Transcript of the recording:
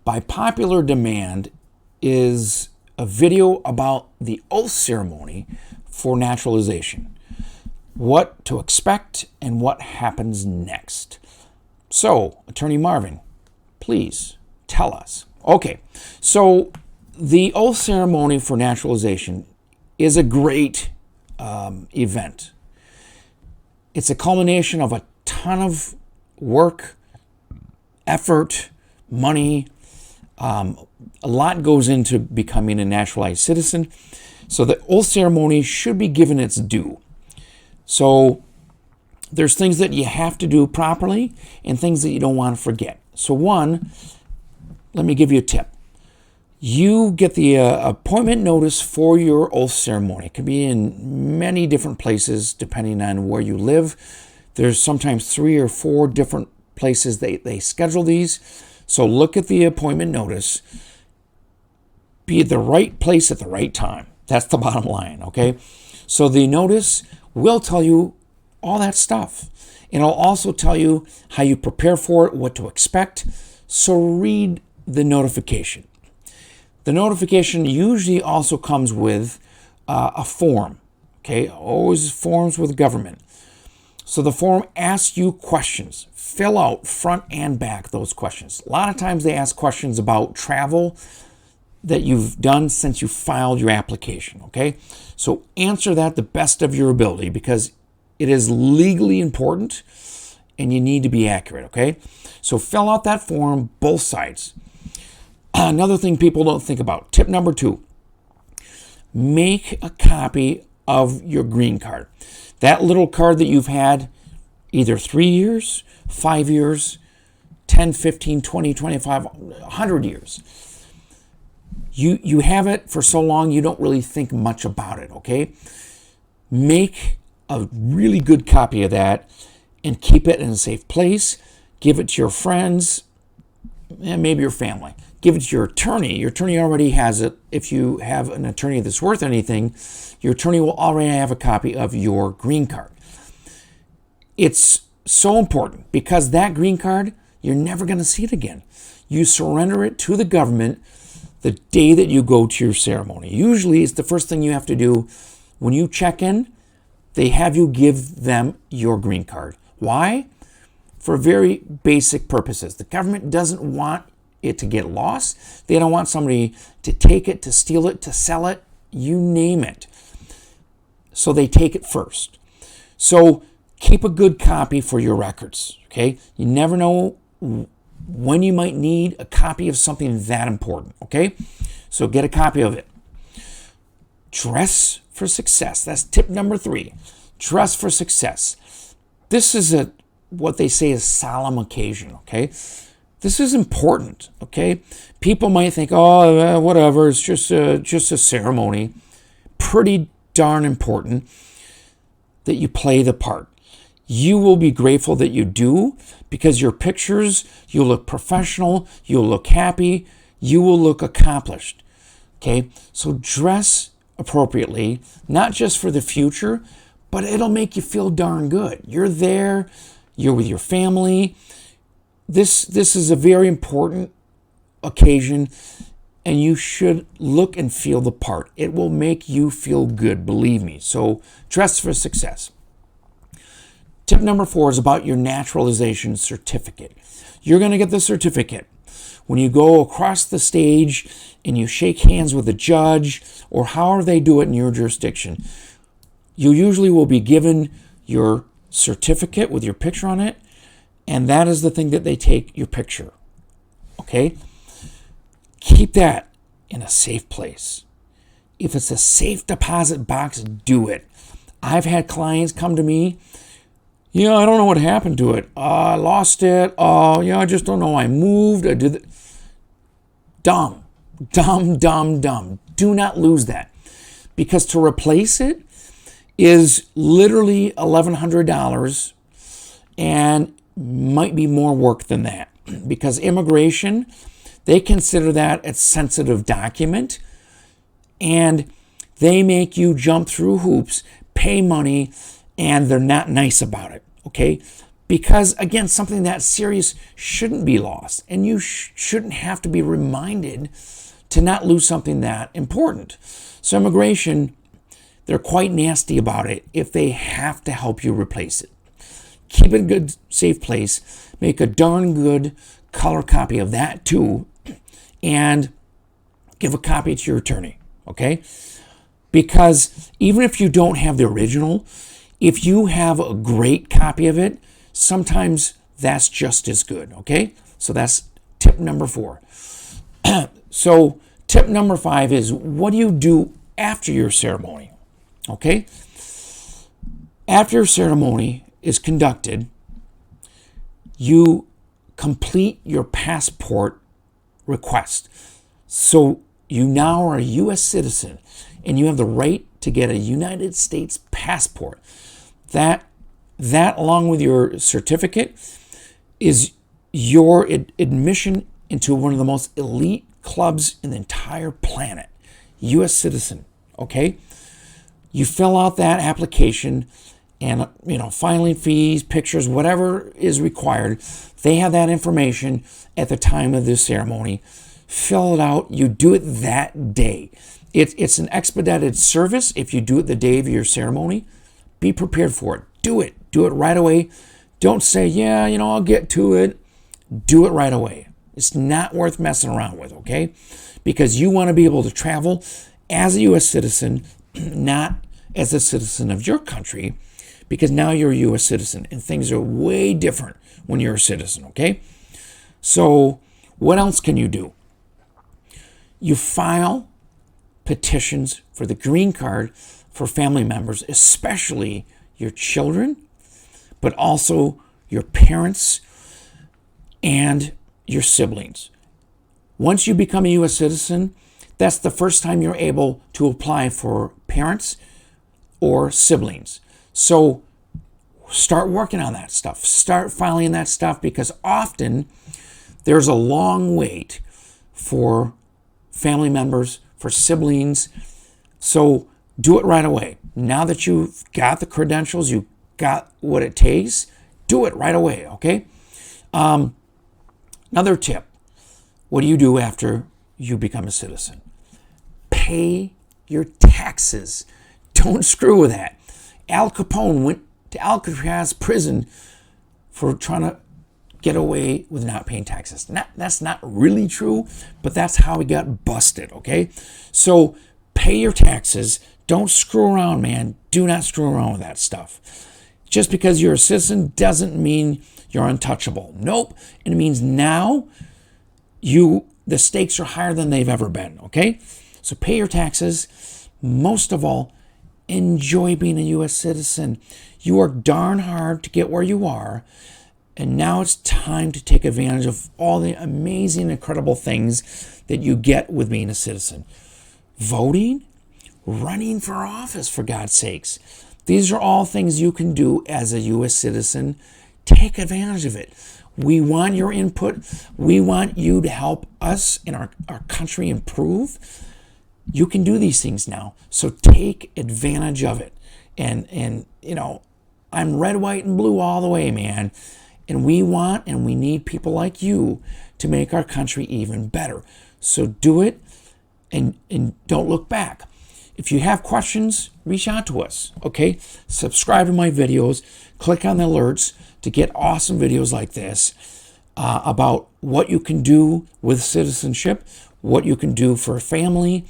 by popular demand, is a video about the oath ceremony for naturalization, what to expect and what happens next. So, Attorney Marvin, please tell us. Okay, so the oath ceremony for naturalization is a great event. It's a culmination of a ton of work, effort, money. A lot goes into becoming a naturalized citizen. So the oath ceremony should be given its due. So there's things that you have to do properly and things that you don't want to forget. So one, let me give you a tip. You get the appointment notice for your oath ceremony. It can be in many different places depending on where you live. There's sometimes 3 or 4 different places they schedule these. So look at the appointment notice. Be at the right place at the right time. That's the bottom line, okay? So the notice will tell you all that stuff. And it'll also tell you how you prepare for it, what to expect. So read the notification. The notification usually also comes with a form, okay? Always forms with government. So the form asks you questions. Fill out front and back those questions. A lot of times they ask questions about travel that you've done since you filed your application, okay? So answer that the best of your ability because it is legally important and you need to be accurate, okay? So fill out that form, both sides. Another thing people don't think about, tip number 2, make a copy of your green card. That little card that you've had either 3 years, 5 years, 10, 15, 20, 25, 100 years. You have it for so long you don't really think much about it, okay? Make a really good copy of that and keep it in a safe place. Give it to your friends and maybe your family. Give it to your attorney. Your attorney already has it. If you have an attorney that's worth anything, your attorney will already have a copy of your green card. It's so important because that green card, you're never going to see it again. You surrender it to the government the day that you go to your ceremony. Usually it's the first thing you have to do when you check in. They have you give them your green card. Why? For very basic purposes. The government doesn't want it to get lost. They don't want somebody to take it, to steal it, to sell it, you name it. So they take it first. So keep a good copy for your records, okay? You never know when you might need a copy of something that important, okay? So get a copy of it. Dress for success. That's tip number 3. Dress for success. This is what they say is solemn occasion, okay? This is important, okay? People might think, oh, whatever, it's just a ceremony. Pretty darn important that you play the part. You will be grateful that you do because your pictures, you'll look professional, you'll look happy, you will look accomplished, okay? So dress appropriately, not just for the future, but it'll make you feel darn good. You're there, you're with your family. This is a very important occasion, and you should look and feel the part. It will make you feel good, believe me. So dress for success. Tip number 4 is about your naturalization certificate. You're going to get the certificate when you go across the stage and you shake hands with a judge or however they do it in your jurisdiction. You usually will be given your certificate with your picture on it, and that is the thing that they take your picture, okay? Keep that in a safe place. If it's a safe deposit box, do it. I've had clients come to me, I don't know what happened to it. I lost it. I just don't know. I moved. I did it. Dumb. Do not lose that. Because to replace it is literally $1,100 and might be more work than that. Because immigration, they consider that a sensitive document and they make you jump through hoops, pay money, and they're not nice about it, okay? Because, again, something that serious shouldn't be lost. And you shouldn't have to be reminded to not lose something that important. So immigration, they're quite nasty about it if they have to help you replace it. Keep it in a good, safe place. Make a darn good color copy of that too. And give a copy to your attorney, okay? Because even if you don't have the original, if you have a great copy of it, sometimes that's just as good, okay? So that's tip number 4. So tip number 5 is, what do you do after your ceremony, okay? After your ceremony is conducted, you complete your passport request. So you now are a U.S. citizen and you have the right to get a United States passport. That along with your certificate is your admission into one of the most elite clubs in the entire planet. U.S. citizen, okay? You fill out that application and, filing fees, pictures, whatever is required. They have that information at the time of the ceremony. Fill it out. You do it that day. It's an expedited service if you do it the day of your ceremony. Be prepared for it. Do it. Do it right away. Don't say, yeah, I'll get to it. Do it right away. It's not worth messing around with, okay? Because you want to be able to travel as a U.S. citizen, not as a citizen of your country, because now you're a U.S. citizen and things are way different when you're a citizen, okay? So what else can you do? You file petitions for the green card for family members, especially your children, but also your parents and your siblings. Once you become a U.S. citizen, that's the first time you're able to apply for parents or siblings. So start working on that stuff. Start filing that stuff, because often there's a long wait for family members, for siblings. So do it right away. Now that you've got the credentials, you've got what it takes, do it right away, okay? Another tip. What do you do after you become a citizen? Pay your taxes. Don't screw with that. Al Capone went to Alcatraz prison for trying to get away with not paying taxes. That's not really true, but that's how he got busted, okay? So pay your taxes. Don't screw around, man. Do not screw around with that stuff. Just because you're a citizen doesn't mean you're untouchable. Nope. It means now the stakes are higher than they've ever been, okay? So pay your taxes. Most of all, enjoy being a U.S. citizen. You work darn hard to get where you are, and now it's time to take advantage of all the amazing, incredible things that you get with being a citizen. Voting, running for office, for God's sakes. These are all things you can do as a U.S. citizen. Take advantage of it. We want your input. We want you to help us and our country improve. You can do these things now. So take advantage of it. And I'm red, white, and blue all the way, man. And we want and we need people like you to make our country even better. So do it and don't look back. If you have questions, reach out to us, okay? Subscribe to my videos. Click on the alerts to get awesome videos like this about what you can do with citizenship, what you can do for a family,